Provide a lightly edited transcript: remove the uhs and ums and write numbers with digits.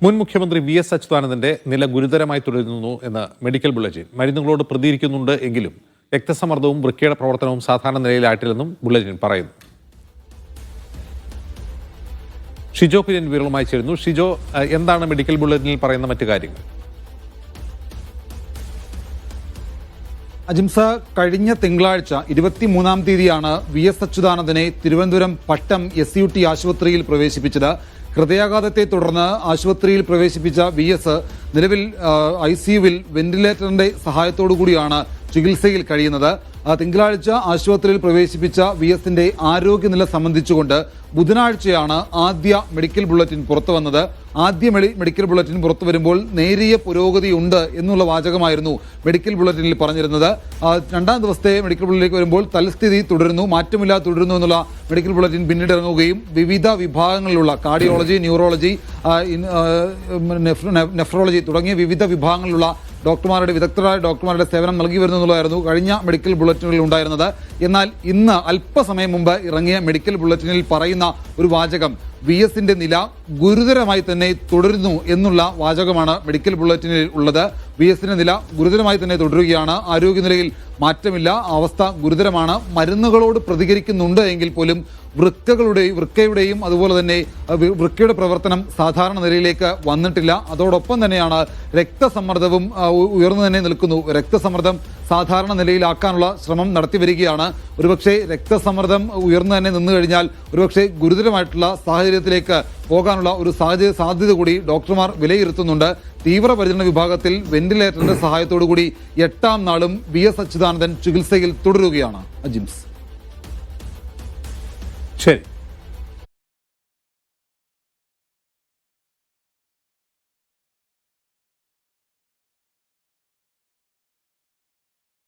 മുൻ മുഖ്യമന്ത്രി VS അച്യുതാനന്ദന്റെ നില ഗുരുതരമായി തുടരുന്നു എന്ന് മെഡിക്കൽ ബുള്ളറ്റിൻ. മരുന്നുകളോട് പ്രതികരിക്കുന്നുണ്ട് എങ്കിലും രക്തസമ്മർദ്ദവും വൃക്കയുടെ പ്രവർത്തനവും സാധാരണ നിലയിലായിട്ടില്ലെന്നും ബുള്ളറ്റിൻ പറയുന്നു. ഷിജോ കുര്യൻ വിവരങ്ങളുമായി ചേരുന്നു. ഷിജോ, എന്താണ് മെഡിക്കൽ ബുള്ളറ്റിനിൽ പറയുന്ന മറ്റു കാര്യങ്ങൾ? അജിംസ, കഴിഞ്ഞ തിങ്കളാഴ്ച 23-ാം തീയതിയാണ് VS അച്യുതാനന്ദനെ തിരുവനന്തപുരം പട്ടം SUT ആശുപത്രിയിൽ പ്രവേശിപ്പിച്ചത്. ഹൃദയാഘാതത്തെ തുടർന്ന് ആശുപത്രിയിൽ പ്രവേശിപ്പിച്ച VS നിലവിൽ ICUവിൽ വെന്റിലേറ്ററിന്റെ സഹായത്തോടു കൂടിയാണ് ചികിത്സയിൽ കഴിയുന്നത്. തിങ്കളാഴ്ച ആശുപത്രിയിൽ പ്രവേശിപ്പിച്ച VSന്റെ ആരോഗ്യനില സംബന്ധിച്ചുകൊണ്ട് ബുധനാഴ്ചയാണ് ആദ്യ മെഡിക്കൽ ബുള്ളറ്റിൻ പുറത്തു വന്നത്. ആദ്യ മെഡിക്കൽ ബുള്ളറ്റിൻ പുറത്തു വരുമ്പോൾ നേരിയ പുരോഗതിയുണ്ട് എന്നുള്ള വാചകമായിരുന്നു മെഡിക്കൽ ബുള്ളറ്റിനിൽ പറഞ്ഞിരുന്നത്. രണ്ടാം ദിവസത്തെ മെഡിക്കൽ ബുള്ളറ്റിലേക്ക് വരുമ്പോൾ തൽസ്ഥിതി തുടരുന്നു, മാറ്റമില്ലാതെ തുടരുന്നു എന്നുള്ള മെഡിക്കൽ ബുള്ളറ്റിൻ പിന്നീട് ഇറങ്ങുകയും വിവിധ വിഭാഗങ്ങളിലുള്ള കാർഡിയോളജി, ന്യൂറോളജി, നെഫ്രോളജി തുടങ്ങിയ വിവിധ വിഭാഗങ്ങളിലുള്ള വിദഗ്ധരായ ഡോക്ടർമാരുടെ സേവനം നൽകി വരുന്നു എന്നുള്ളതായിരുന്നു കഴിഞ്ഞ മെഡിക്കൽ ബുള്ളറ്റിനുകളിൽ ഉണ്ടായിരുന്നത്. എന്നാൽ ഇന്ന് അല്പസമയം മുമ്പ് ഇറങ്ങിയ മെഡിക്കൽ ബുള്ളറ്റിനിൽ പറയുന്ന ഒരു വാചകം VSന്റെ നില ഗുരുതരമായി തന്നെ തുടരുന്നു എന്നുള്ള വാചകമാണ് മെഡിക്കൽ ബുള്ളറ്റിനിൽ ഉള്ളത്. VSന്റെ നില ഗുരുതരമായി തന്നെ തുടരുകയാണ്. ആരോഗ്യനിലയിൽ മാറ്റമില്ല, അവസ്ഥ ഗുരുതരമാണ്. മരുന്നുകളോട് പ്രതികരിക്കുന്നുണ്ട് എങ്കിൽ പോലും വൃക്കയുടെയും അതുപോലെ തന്നെ വൃക്കയുടെ പ്രവർത്തനം സാധാരണ നിലയിലേക്ക് വന്നിട്ടില്ല. അതോടൊപ്പം തന്നെയാണ് രക്തസമ്മർദ്ദവും ഉയർന്നു തന്നെ നിൽക്കുന്നു. രക്തസമ്മർദ്ദം സാധാരണ നിലയിലാക്കാനുള്ള ശ്രമം നടത്തി വരികയാണ്. ഒരുപക്ഷെ രക്തസമ്മർദ്ദം ഉയർന്നു തന്നെ നിന്നു കഴിഞ്ഞാൽ ഒരുപക്ഷെ ഗുരുതരമായിട്ടുള്ള സാഹചര്യത്തിലേക്ക് പോകാനുള്ള ഒരു സാധ്യത കൂടി ഡോക്ടർമാർ വിലയിരുത്തുന്നുണ്ട്. തീവ്രപരിചരണ വിഭാഗത്തിൽ വെന്റിലേറ്ററിന്റെ സഹായത്തോടു കൂടി 8-ാം നാളും VS അച്യുതാനന്ദൻ ചികിത്സയിൽ തുടരുകയാണ്. അജിംസ്, ശരി.